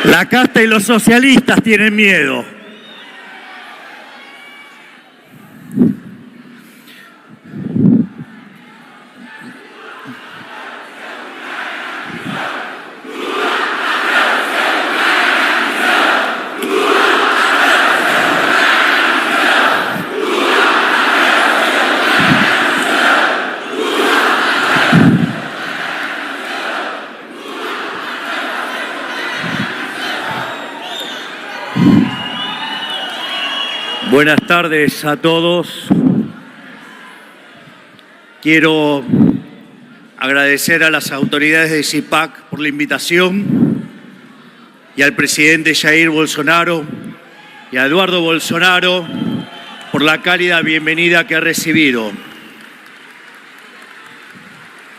La casta y los socialistas tienen miedo. Buenas tardes a todos. Quiero agradecer a las autoridades de CIPAC por la invitación y al presidente Jair Bolsonaro y a Eduardo Bolsonaro por la cálida bienvenida que he recibido.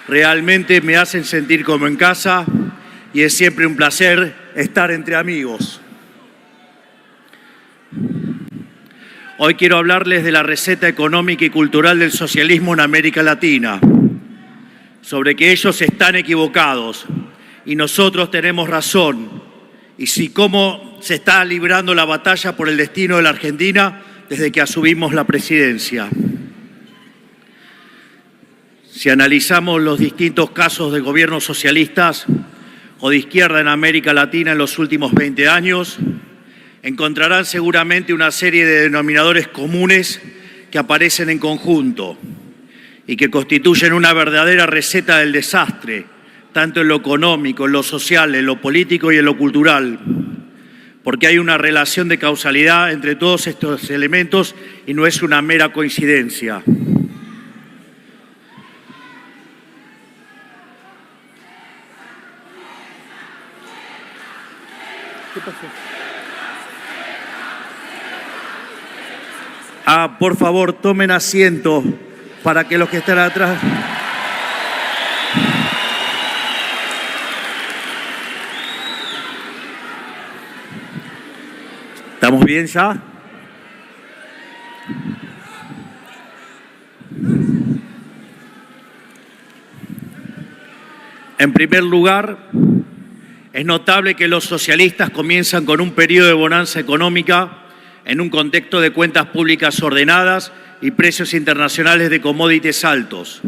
Realmente me hacen sentir como en casa y es siempre un placer estar entre amigos. Hoy quiero hablarles de la receta económica y cultural del socialismo en América Latina, sobre que ellos están equivocados y nosotros tenemos razón, y cómo se está librando la batalla por el destino de la Argentina desde que asumimos la presidencia. Si analizamos los distintos casos de gobiernos socialistas o de izquierda en América Latina en los últimos 20 años, encontrarán seguramente una serie de denominadores comunes que aparecen en conjunto y que constituyen una verdadera receta del desastre, tanto en lo económico, en lo social, en lo político y en lo cultural, porque hay una relación de causalidad entre todos estos elementos y no es una mera coincidencia. ¿Qué pasó? Por favor, tomen asiento para que los que están atrás... ¿Estamos bien ya? En primer lugar, es notable que los socialistas comienzan con un periodo de bonanza económica en un contexto de cuentas públicas ordenadas y precios internacionales de commodities altos.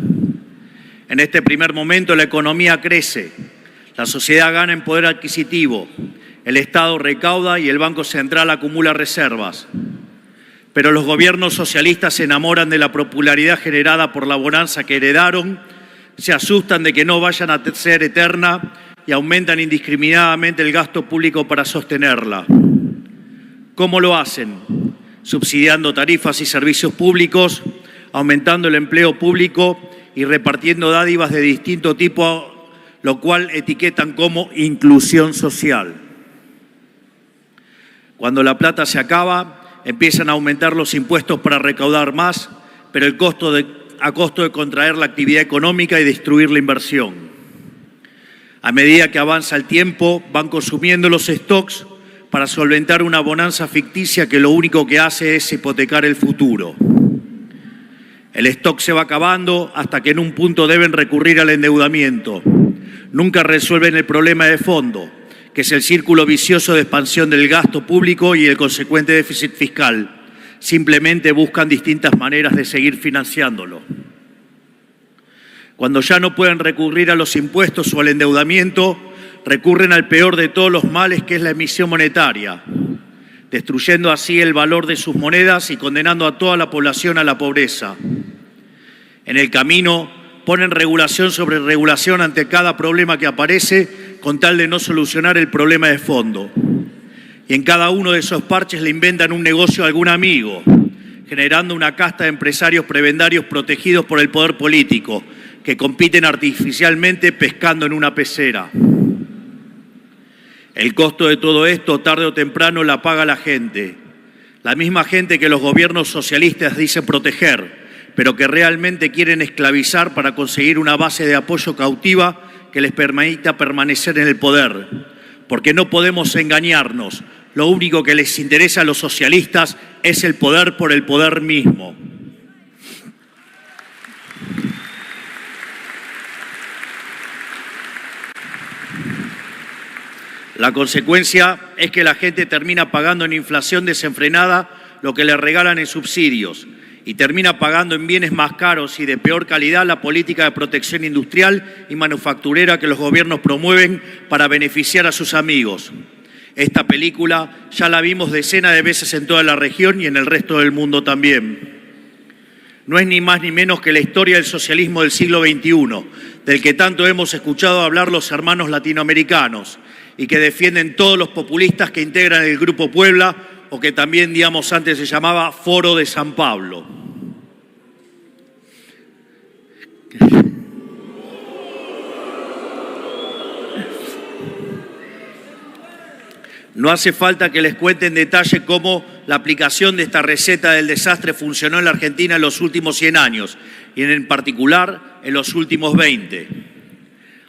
En este primer momento la economía crece, la sociedad gana en poder adquisitivo, el Estado recauda y el Banco Central acumula reservas. Pero los gobiernos socialistas se enamoran de la popularidad generada por la bonanza que heredaron, se asustan de que no vayan a ser eterna y aumentan indiscriminadamente el gasto público para sostenerla. ¿Cómo lo hacen? Subsidiando tarifas y servicios públicos, aumentando el empleo público y repartiendo dádivas de distinto tipo, lo cual etiquetan como inclusión social. Cuando la plata se acaba, empiezan a aumentar los impuestos para recaudar más, pero a costo de contraer la actividad económica y destruir la inversión. A medida que avanza el tiempo, van consumiendo los stocks para solventar una bonanza ficticia que lo único que hace es hipotecar el futuro. El stock se va acabando hasta que en un punto deben recurrir al endeudamiento. Nunca resuelven el problema de fondo, que es el círculo vicioso de expansión del gasto público y el consecuente déficit fiscal. Simplemente buscan distintas maneras de seguir financiándolo. Cuando ya no pueden recurrir a los impuestos o al endeudamiento, recurren al peor de todos los males, que es la emisión monetaria, destruyendo así el valor de sus monedas y condenando a toda la población a la pobreza. En el camino ponen regulación sobre regulación ante cada problema que aparece con tal de no solucionar el problema de fondo. Y en cada uno de esos parches le inventan un negocio a algún amigo, generando una casta de empresarios prebendarios protegidos por el poder político, que compiten artificialmente pescando en una pecera. El costo de todo esto, tarde o temprano, la paga la gente. La misma gente que los gobiernos socialistas dicen proteger, pero que realmente quieren esclavizar para conseguir una base de apoyo cautiva que les permita permanecer en el poder. Porque no podemos engañarnos. Lo único que les interesa a los socialistas es el poder por el poder mismo. La consecuencia es que la gente termina pagando en inflación desenfrenada lo que le regalan en subsidios y termina pagando en bienes más caros y de peor calidad la política de protección industrial y manufacturera que los gobiernos promueven para beneficiar a sus amigos. Esta película ya la vimos decenas de veces en toda la región y en el resto del mundo también. No es ni más ni menos que la historia del socialismo del siglo XXI, del que tanto hemos escuchado hablar los hermanos latinoamericanos y que defienden todos los populistas que integran el Grupo Puebla o que también, digamos, antes se llamaba Foro de San Pablo. No hace falta que les cuente en detalle cómo la aplicación de esta receta del desastre funcionó en la Argentina en los últimos 100 años y en particular en los últimos 20.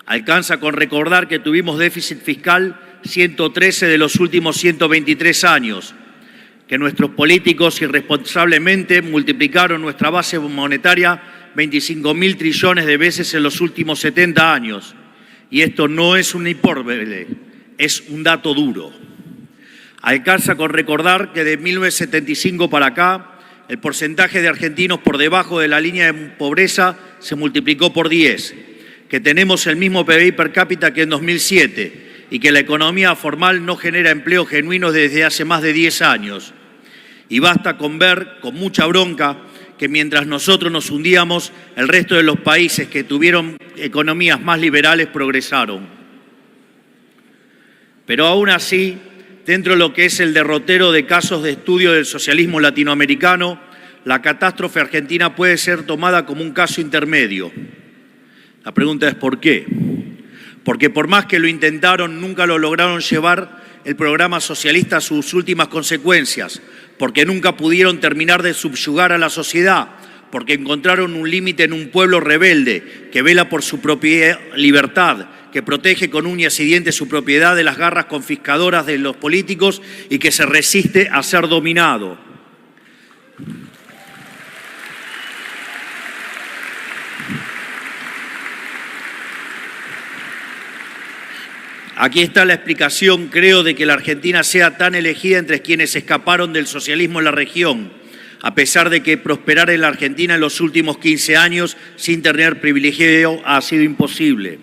Alcanza con recordar que tuvimos déficit fiscal 113 de los últimos 123 años, que nuestros políticos irresponsablemente multiplicaron nuestra base monetaria 25.000 trillones de veces en los últimos 70 años. Y esto no es una hipérbole, es un dato duro. Alcanza con recordar que de 1975 para acá, el porcentaje de argentinos por debajo de la línea de pobreza se multiplicó por 10, que tenemos el mismo PBI per cápita que en 2007 y que la economía formal no genera empleo genuino desde hace más de 10 años. Y basta con ver, con mucha bronca, que mientras nosotros nos hundíamos, el resto de los países que tuvieron economías más liberales progresaron. Pero aún así, dentro de lo que es el derrotero de casos de estudio del socialismo latinoamericano, la catástrofe argentina puede ser tomada como un caso intermedio. La pregunta es ¿por qué? Porque por más que lo intentaron, nunca lo lograron llevar el programa socialista a sus últimas consecuencias, porque nunca pudieron terminar de subyugar a la sociedad, porque encontraron un límite en un pueblo rebelde que vela por su propia libertad, que protege con uñas y dientes su propiedad de las garras confiscadoras de los políticos y que se resiste a ser dominado. Aquí está la explicación, creo, de que la Argentina sea tan elegida entre quienes escaparon del socialismo en la región, a pesar de que prosperar en la Argentina en los últimos 15 años sin tener privilegio ha sido imposible.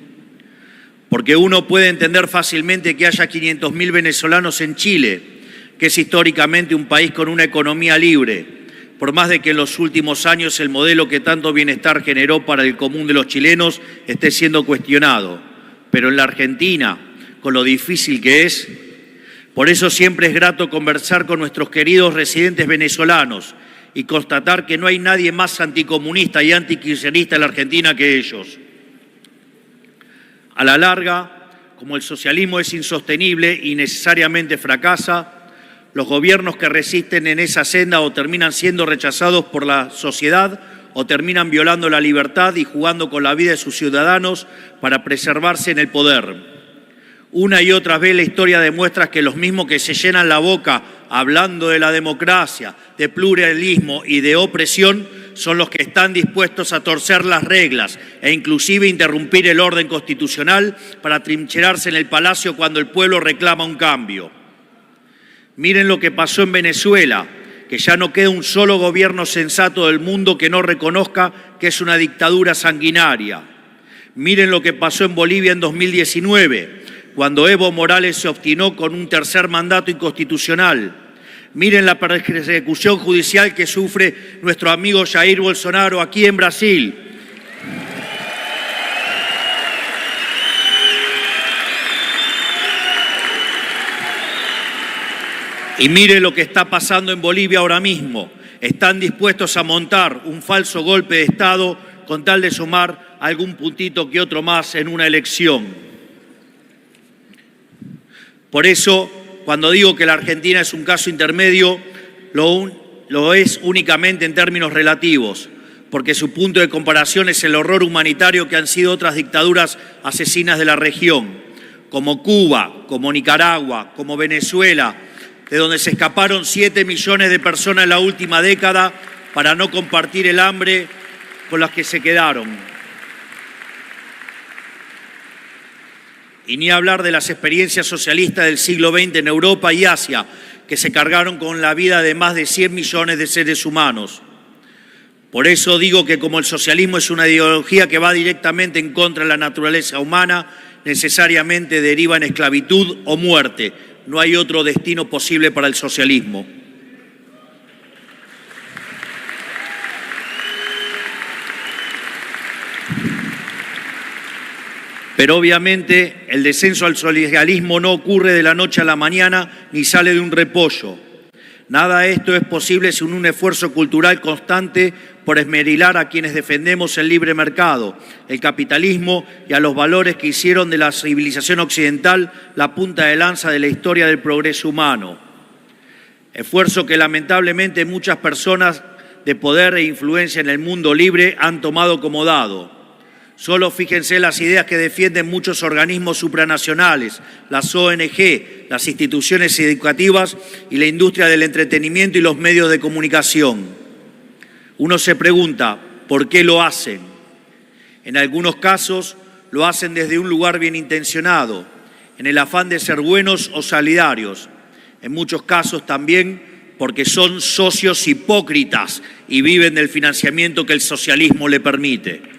Porque uno puede entender fácilmente que haya 500.000 venezolanos en Chile, que es históricamente un país con una economía libre, por más de que en los últimos años el modelo que tanto bienestar generó para el común de los chilenos esté siendo cuestionado. Pero en la Argentina, con lo difícil que es, por eso siempre es grato conversar con nuestros queridos residentes venezolanos y constatar que no hay nadie más anticomunista y antikirchnerista en la Argentina que ellos. A la larga, como el socialismo es insostenible y necesariamente fracasa, los gobiernos que resisten en esa senda o terminan siendo rechazados por la sociedad o terminan violando la libertad y jugando con la vida de sus ciudadanos para preservarse en el poder. Una y otra vez la historia demuestra que los mismos que se llenan la boca hablando de la democracia, de pluralismo y de opresión son los que están dispuestos a torcer las reglas e inclusive interrumpir el orden constitucional para atrincherarse en el palacio cuando el pueblo reclama un cambio. Miren lo que pasó en Venezuela, que ya no queda un solo gobierno sensato del mundo que no reconozca que es una dictadura sanguinaria. Miren lo que pasó en Bolivia en 2019, cuando Evo Morales se obstinó con un tercer mandato inconstitucional. Miren la persecución judicial que sufre nuestro amigo Jair Bolsonaro aquí en Brasil. Y miren lo que está pasando en Bolivia ahora mismo. Están dispuestos a montar un falso golpe de Estado con tal de sumar algún puntito que otro más en una elección. Por eso, cuando digo que la Argentina es un caso intermedio, lo es únicamente en términos relativos, porque su punto de comparación es el horror humanitario que han sido otras dictaduras asesinas de la región, como Cuba, como Nicaragua, como Venezuela, de donde se escaparon 7 millones de personas en la última década para no compartir el hambre con las que se quedaron. Y ni hablar de las experiencias socialistas del siglo XX en Europa y Asia, que se cargaron con la vida de más de 100 millones de seres humanos. Por eso digo que como el socialismo es una ideología que va directamente en contra de la naturaleza humana, necesariamente deriva en esclavitud o muerte. No hay otro destino posible para el socialismo. Pero obviamente el descenso al socialismo no ocurre de la noche a la mañana ni sale de un repollo. Nada de esto es posible sin un esfuerzo cultural constante por esmerilar a quienes defendemos el libre mercado, el capitalismo y a los valores que hicieron de la civilización occidental la punta de lanza de la historia del progreso humano. Esfuerzo que lamentablemente muchas personas de poder e influencia en el mundo libre han tomado como dado. Solo fíjense las ideas que defienden muchos organismos supranacionales, las ONG, las instituciones educativas y la industria del entretenimiento y los medios de comunicación. Uno se pregunta, ¿por qué lo hacen? En algunos casos lo hacen desde un lugar bien intencionado, en el afán de ser buenos o solidarios. En muchos casos también porque son socios hipócritas y viven del financiamiento que el socialismo le permite.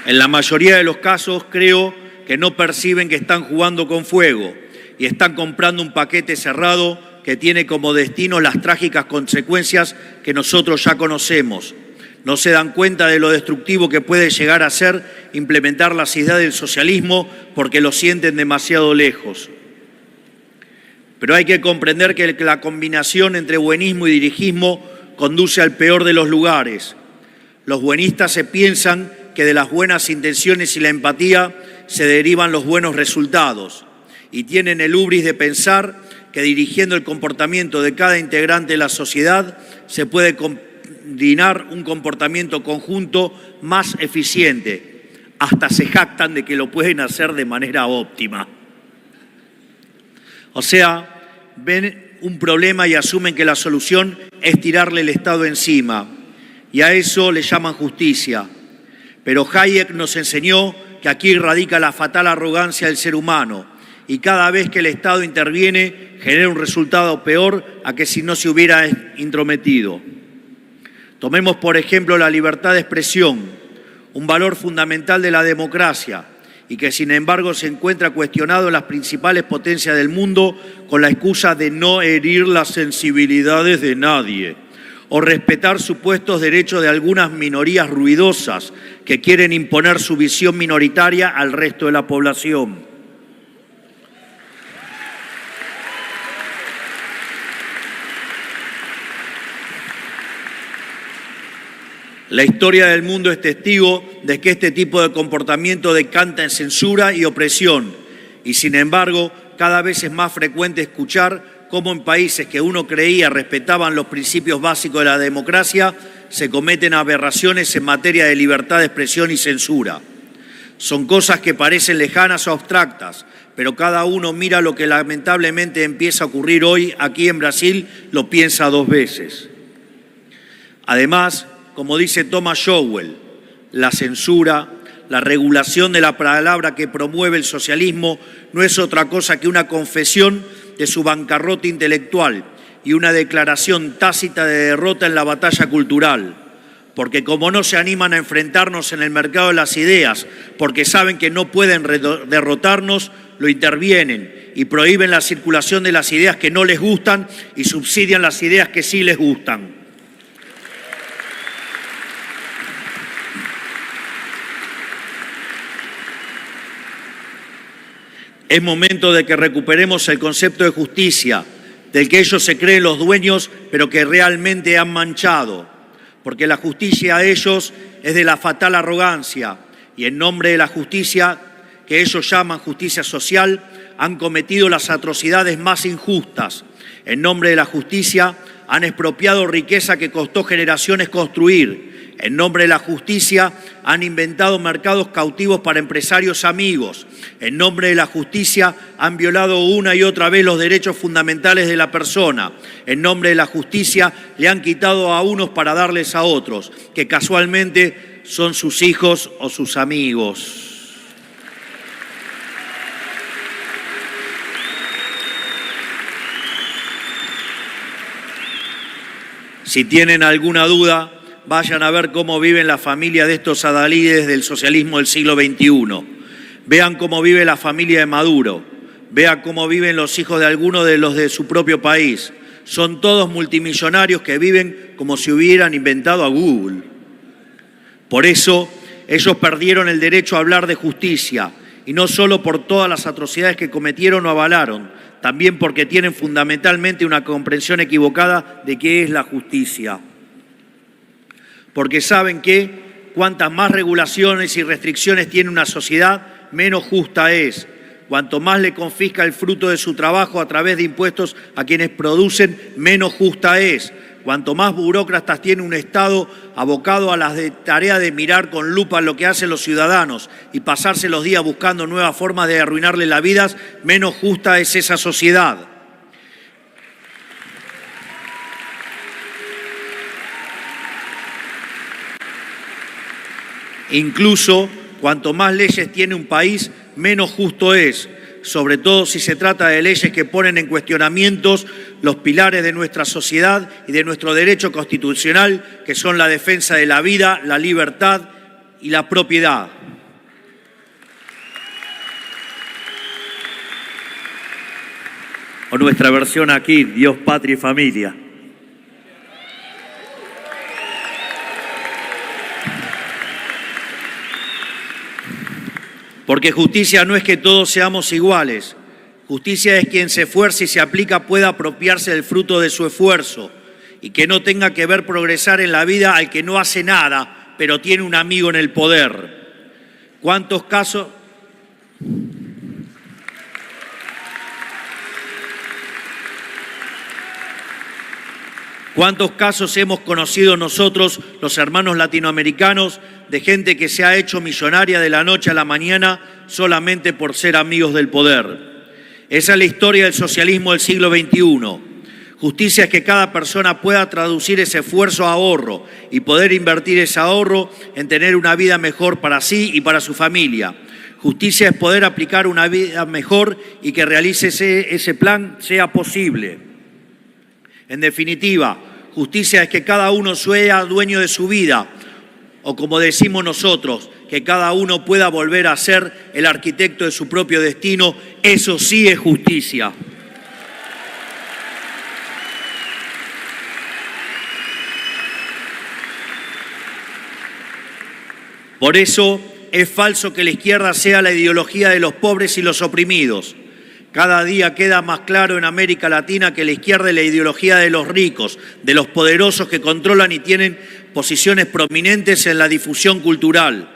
En la mayoría de los casos creo que no perciben que están jugando con fuego y están comprando un paquete cerrado que tiene como destino las trágicas consecuencias que nosotros ya conocemos. No se dan cuenta de lo destructivo que puede llegar a ser implementar las ideas del socialismo porque lo sienten demasiado lejos. Pero hay que comprender que la combinación entre buenismo y dirigismo conduce al peor de los lugares. Los buenistas se piensan que de las buenas intenciones y la empatía se derivan los buenos resultados y tienen el hubris de pensar que dirigiendo el comportamiento de cada integrante de la sociedad se puede combinar un comportamiento conjunto más eficiente. Hasta se jactan de que lo pueden hacer de manera óptima. O sea, ven un problema y asumen que la solución es tirarle el Estado encima y a eso le llaman justicia. Pero Hayek nos enseñó que aquí radica la fatal arrogancia del ser humano y cada vez que el Estado interviene genera un resultado peor a que si no se hubiera intrometido. Tomemos por ejemplo la libertad de expresión, un valor fundamental de la democracia y que sin embargo se encuentra cuestionado en las principales potencias del mundo con la excusa de no herir las sensibilidades de nadie o respetar supuestos derechos de algunas minorías ruidosas que quieren imponer su visión minoritaria al resto de la población. La historia del mundo es testigo de que este tipo de comportamiento decanta en censura y opresión, y sin embargo, cada vez es más frecuente escuchar cómo en países que uno creía respetaban los principios básicos de la democracia, se cometen aberraciones en materia de libertad de expresión y censura. Son cosas que parecen lejanas o abstractas, pero cada uno mira lo que lamentablemente empieza a ocurrir hoy aquí en Brasil, lo piensa dos veces. Además, como dice Thomas Sowell, la censura, la regulación de la palabra que promueve el socialismo no es otra cosa que una confesión de su bancarrota intelectual y una declaración tácita de derrota en la batalla cultural. Porque como no se animan a enfrentarnos en el mercado de las ideas, porque saben que no pueden derrotarnos, lo intervienen y prohíben la circulación de las ideas que no les gustan y subsidian las ideas que sí les gustan. Es momento de que recuperemos el concepto de justicia, del que ellos se creen los dueños, pero que realmente han manchado. Porque la justicia a ellos es de la fatal arrogancia, y en nombre de la justicia, que ellos llaman justicia social, han cometido las atrocidades más injustas. En nombre de la justicia, han expropiado riqueza que costó generaciones construir. En nombre de la justicia han inventado mercados cautivos para empresarios amigos. En nombre de la justicia han violado una y otra vez los derechos fundamentales de la persona. En nombre de la justicia le han quitado a unos para darles a otros, que casualmente son sus hijos o sus amigos. Si tienen alguna duda, vayan a ver cómo viven la familia de estos adalides del socialismo del siglo XXI. Vean cómo vive la familia de Maduro. Vean cómo viven los hijos de algunos de los de su propio país. Son todos multimillonarios que viven como si hubieran inventado a Google. Por eso, ellos perdieron el derecho a hablar de justicia, y no solo por todas las atrocidades que cometieron o avalaron, también porque tienen fundamentalmente una comprensión equivocada de qué es la justicia. Porque saben que cuantas más regulaciones y restricciones tiene una sociedad, menos justa es. Cuanto más le confisca el fruto de su trabajo a través de impuestos a quienes producen, menos justa es. Cuanto más burócratas tiene un Estado abocado a la tarea de mirar con lupa lo que hacen los ciudadanos y pasarse los días buscando nuevas formas de arruinarle la vida, menos justa es esa sociedad. Incluso, cuanto más leyes tiene un país, menos justo es, sobre todo si se trata de leyes que ponen en cuestionamientos los pilares de nuestra sociedad y de nuestro derecho constitucional, que son la defensa de la vida, la libertad y la propiedad. O nuestra versión aquí, Dios, patria y familia. Porque justicia no es que todos seamos iguales. Justicia es quien se esfuerza y se aplica pueda apropiarse del fruto de su esfuerzo y que no tenga que ver progresar en la vida al que no hace nada, pero tiene un amigo en el poder. ¿Cuántos casos hemos conocido nosotros, los hermanos latinoamericanos, de gente que se ha hecho millonaria de la noche a la mañana solamente por ser amigos del poder? Esa es la historia del socialismo del siglo XXI. Justicia es que cada persona pueda traducir ese esfuerzo a ahorro y poder invertir ese ahorro en tener una vida mejor para sí y para su familia. Justicia es poder aplicar una vida mejor y que realice ese plan sea posible. En definitiva, justicia es que cada uno sea dueño de su vida, o como decimos nosotros, que cada uno pueda volver a ser el arquitecto de su propio destino. Eso sí es justicia. Por eso es falso que la izquierda sea la ideología de los pobres y los oprimidos. Cada día queda más claro en América Latina que la izquierda es la ideología de los ricos, de los poderosos que controlan y tienen posiciones prominentes en la difusión cultural,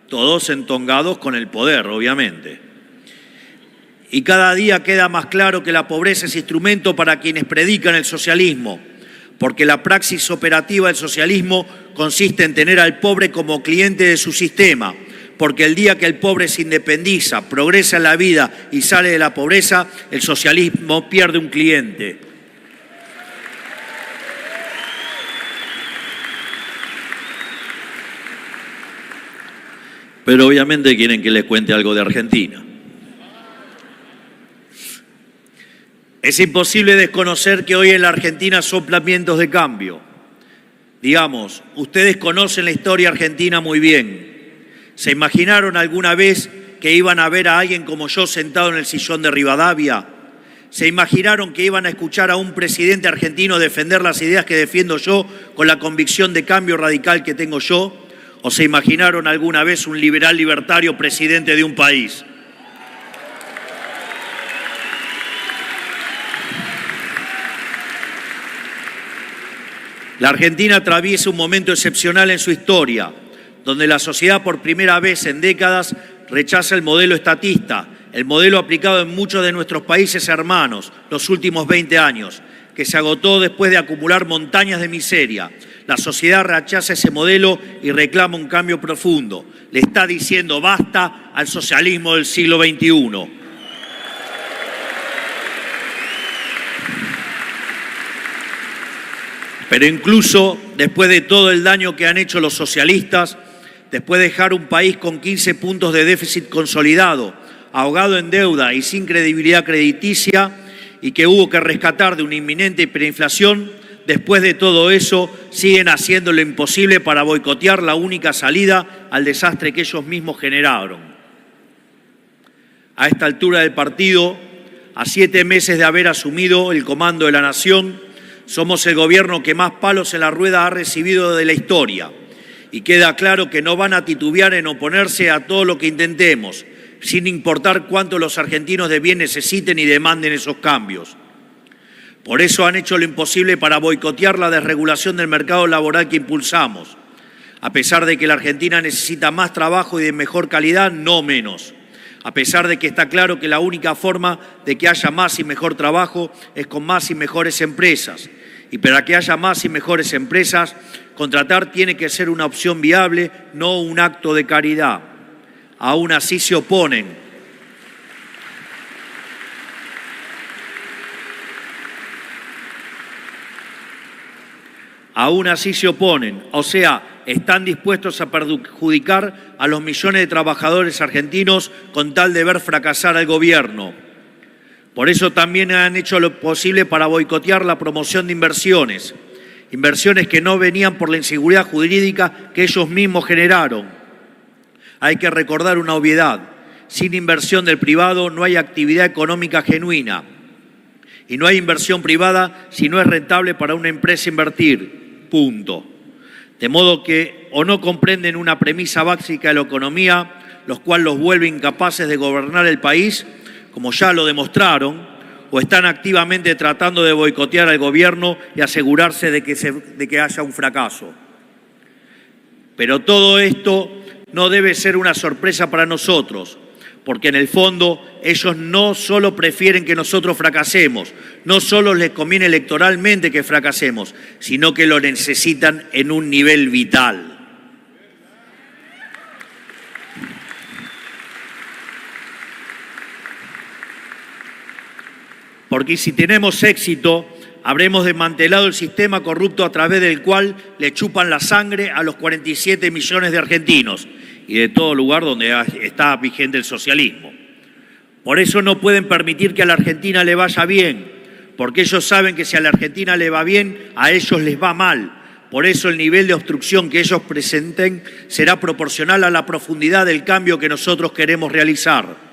todos entongados con el poder, obviamente. Y cada día queda más claro que la pobreza es instrumento para quienes predican el socialismo, porque la praxis operativa del socialismo consiste en tener al pobre como cliente de su sistema, porque el día que el pobre se independiza, progresa en la vida y sale de la pobreza, el socialismo pierde un cliente. Pero obviamente quieren que les cuente algo de Argentina. Es imposible desconocer que hoy en la Argentina soplan vientos de cambio. Digamos, ustedes conocen la historia argentina muy bien. ¿Se imaginaron alguna vez que iban a ver a alguien como yo sentado en el sillón de Rivadavia? ¿Se imaginaron que iban a escuchar a un presidente argentino defender las ideas que defiendo yo con la convicción de cambio radical que tengo yo? ¿O se imaginaron alguna vez un liberal libertario presidente de un país? La Argentina atraviesa un momento excepcional en su historia, donde la sociedad por primera vez en décadas rechaza el modelo estatista, el modelo aplicado en muchos de nuestros países hermanos los últimos 20 años, que se agotó después de acumular montañas de miseria. La sociedad rechaza ese modelo y reclama un cambio profundo. Le está diciendo basta al socialismo del siglo XXI. Pero incluso después de todo el daño que han hecho los socialistas, después de dejar un país con 15 puntos de déficit consolidado, ahogado en deuda y sin credibilidad crediticia, y que hubo que rescatar de una inminente hiperinflación, después de todo eso siguen haciendo lo imposible para boicotear la única salida al desastre que ellos mismos generaron. A esta altura del partido, a 7 meses de haber asumido el comando de la nación, somos el gobierno que más palos en la rueda ha recibido de la historia. Y queda claro que no van a titubear en oponerse a todo lo que intentemos, sin importar cuánto los argentinos de bien necesiten y demanden esos cambios. Por eso han hecho lo imposible para boicotear la desregulación del mercado laboral que impulsamos. A pesar de que la Argentina necesita más trabajo y de mejor calidad, no menos. A pesar de que está claro que la única forma de que haya más y mejor trabajo es con más y mejores empresas. Y para que haya más y mejores empresas, contratar tiene que ser una opción viable, no un acto de caridad. Aún así se oponen. Aún así se oponen, o sea, están dispuestos a perjudicar a los millones de trabajadores argentinos con tal de ver fracasar al gobierno. Por eso también han hecho lo posible para boicotear la promoción de inversiones, inversiones que no venían por la inseguridad jurídica que ellos mismos generaron. Hay que recordar una obviedad: sin inversión del privado no hay actividad económica genuina y no hay inversión privada si no es rentable para una empresa invertir, punto. De modo que o no comprenden una premisa básica de la economía, los cuales los vuelve incapaces de gobernar el país, como ya lo demostraron, o están activamente tratando de boicotear al gobierno y asegurarse de que haya un fracaso. Pero todo esto no debe ser una sorpresa para nosotros, porque en el fondo ellos no solo prefieren que nosotros fracasemos, no solo les conviene electoralmente que fracasemos, sino que lo necesitan en un nivel vital. Porque si tenemos éxito, habremos desmantelado el sistema corrupto a través del cual le chupan la sangre a los 47 millones de argentinos y de todo lugar donde está vigente el socialismo. Por eso no pueden permitir que a la Argentina le vaya bien, porque ellos saben que si a la Argentina le va bien, a ellos les va mal. Por eso el nivel de obstrucción que ellos presenten será proporcional a la profundidad del cambio que nosotros queremos realizar.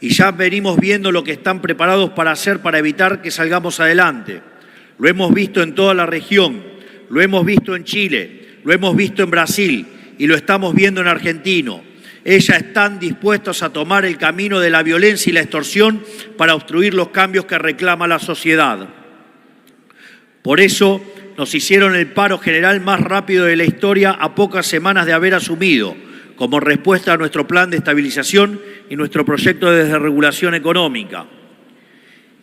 Y ya venimos viendo lo que están preparados para hacer para evitar que salgamos adelante. Lo hemos visto en toda la región, lo hemos visto en Chile, lo hemos visto en Brasil y lo estamos viendo en Argentina. Ellos están dispuestos a tomar el camino de la violencia y la extorsión para obstruir los cambios que reclama la sociedad. Por eso nos hicieron el paro general más rápido de la historia a pocas semanas de haber asumido, como respuesta a nuestro plan de estabilización y nuestro proyecto de desregulación económica.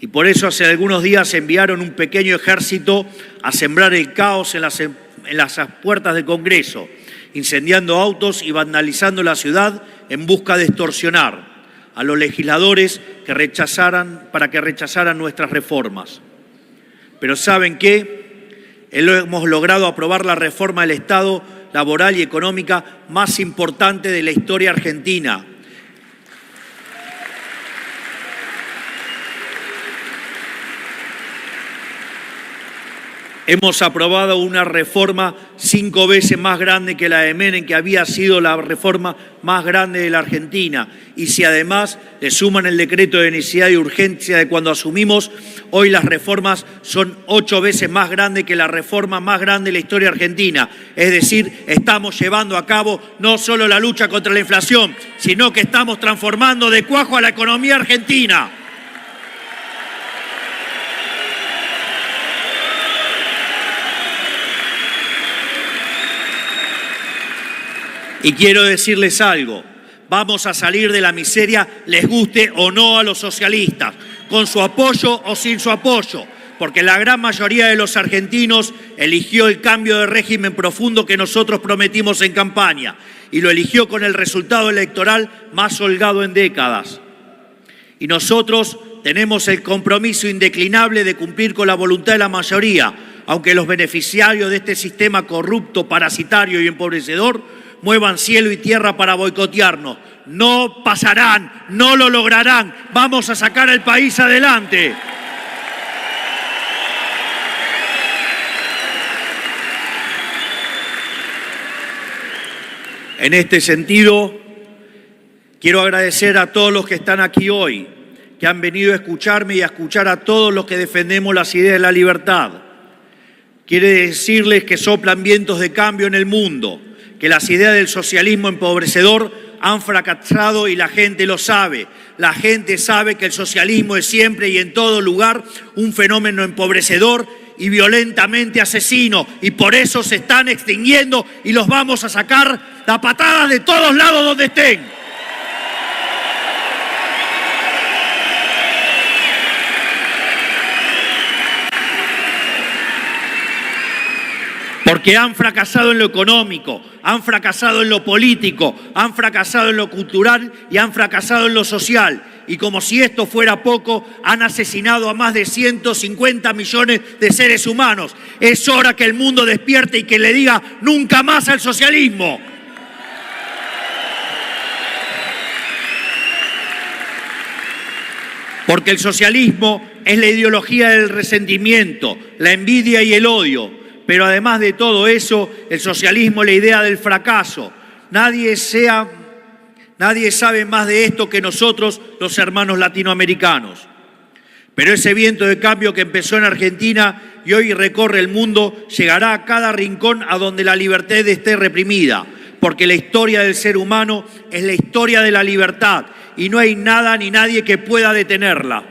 Y por eso hace algunos días enviaron un pequeño ejército a sembrar el caos en las puertas del Congreso, incendiando autos y vandalizando la ciudad en busca de extorsionar a los legisladores para que rechazaran nuestras reformas. Pero ¿saben qué? Hemos logrado aprobar la reforma del Estado laboral y económica más importante de la historia argentina. Hemos aprobado una reforma 5 veces más grande que la de Menem, que había sido la reforma más grande de la Argentina. Y si además le suman el decreto de necesidad y urgencia de cuando asumimos, hoy las reformas son 8 veces más grandes que la reforma más grande de la historia argentina. Es decir, estamos llevando a cabo no solo la lucha contra la inflación, sino que estamos transformando de cuajo a la economía argentina. Y quiero decirles algo, vamos a salir de la miseria, les guste o no a los socialistas, con su apoyo o sin su apoyo. porque la gran mayoría de los argentinos eligió el cambio de régimen profundo que nosotros prometimos en campaña y lo eligió con el resultado electoral más holgado en décadas. Y nosotros tenemos el compromiso indeclinable de cumplir con la voluntad de la mayoría, aunque los beneficiarios de este sistema corrupto, parasitario y empobrecedor muevan cielo y tierra para boicotearnos. No pasarán, no lo lograrán. Vamos a sacar al país adelante. En este sentido, quiero agradecer a todos los que están aquí hoy, que han venido a escucharme y a escuchar a todos los que defendemos las ideas de la libertad. Quiero decirles que soplan vientos de cambio en el mundo, que las ideas del socialismo empobrecedor han fracasado y la gente lo sabe. La gente sabe que el socialismo es siempre y en todo lugar un fenómeno empobrecedor y violentamente asesino, y por eso se están extinguiendo y los vamos a sacar a patadas de todos lados donde estén. Porque han fracasado en lo económico, han fracasado en lo político, han fracasado en lo cultural y han fracasado en lo social. Y como si esto fuera poco, han asesinado a más de 150 millones de seres humanos. Es hora que el mundo despierte y que le diga nunca más al socialismo. Porque el socialismo es la ideología del resentimiento, la envidia y el odio. Pero además de todo eso, el socialismo es la idea del fracaso. Nadie sabe más de esto que nosotros, los hermanos latinoamericanos. Pero ese viento de cambio que empezó en Argentina y hoy recorre el mundo, llegará a cada rincón a donde la libertad esté reprimida. Porque la historia del ser humano es la historia de la libertad y no hay nada ni nadie que pueda detenerla.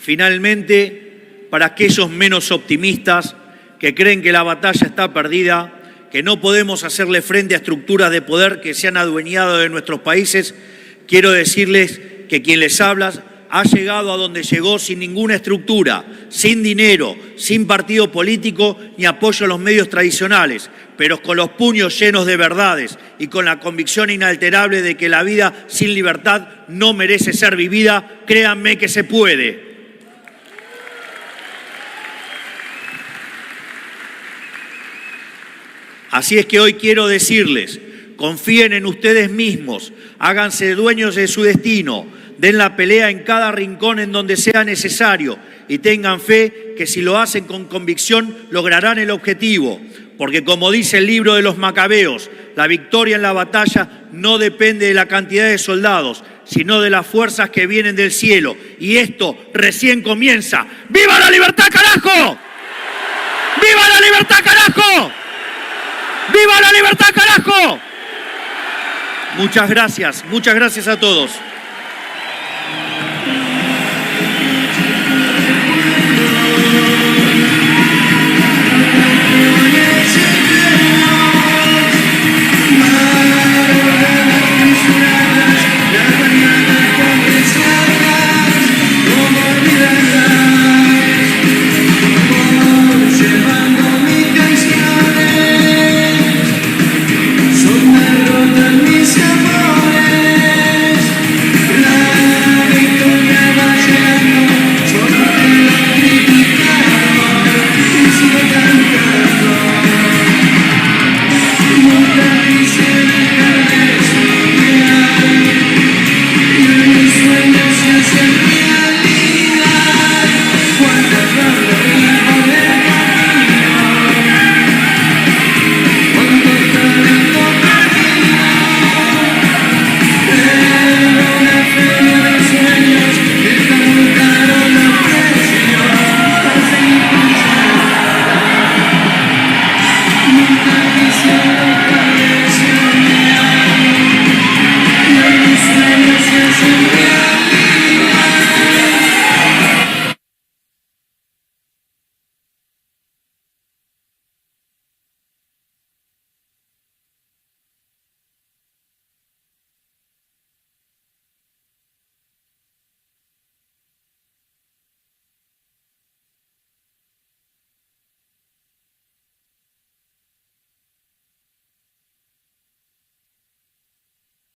Finalmente, para aquellos menos optimistas que creen que la batalla está perdida, que no podemos hacerle frente a estructuras de poder que se han adueñado de nuestros países, quiero decirles que quien les habla ha llegado a donde llegó sin ninguna estructura, sin dinero, sin partido político ni apoyo a los medios tradicionales, pero con los puños llenos de verdades y con la convicción inalterable de que la vida sin libertad no merece ser vivida. Créanme que se puede. Así es que hoy quiero decirles, confíen en ustedes mismos, háganse dueños de su destino, den la pelea en cada rincón en donde sea necesario y tengan fe que si lo hacen con convicción lograrán el objetivo. Porque como dice el libro de los Macabeos, la victoria en la batalla no depende de la cantidad de soldados, sino de las fuerzas que vienen del cielo. Y esto recién comienza. ¡Viva la libertad, carajo! ¡Viva la libertad, carajo! ¡Viva la libertad, carajo! Muchas gracias a todos.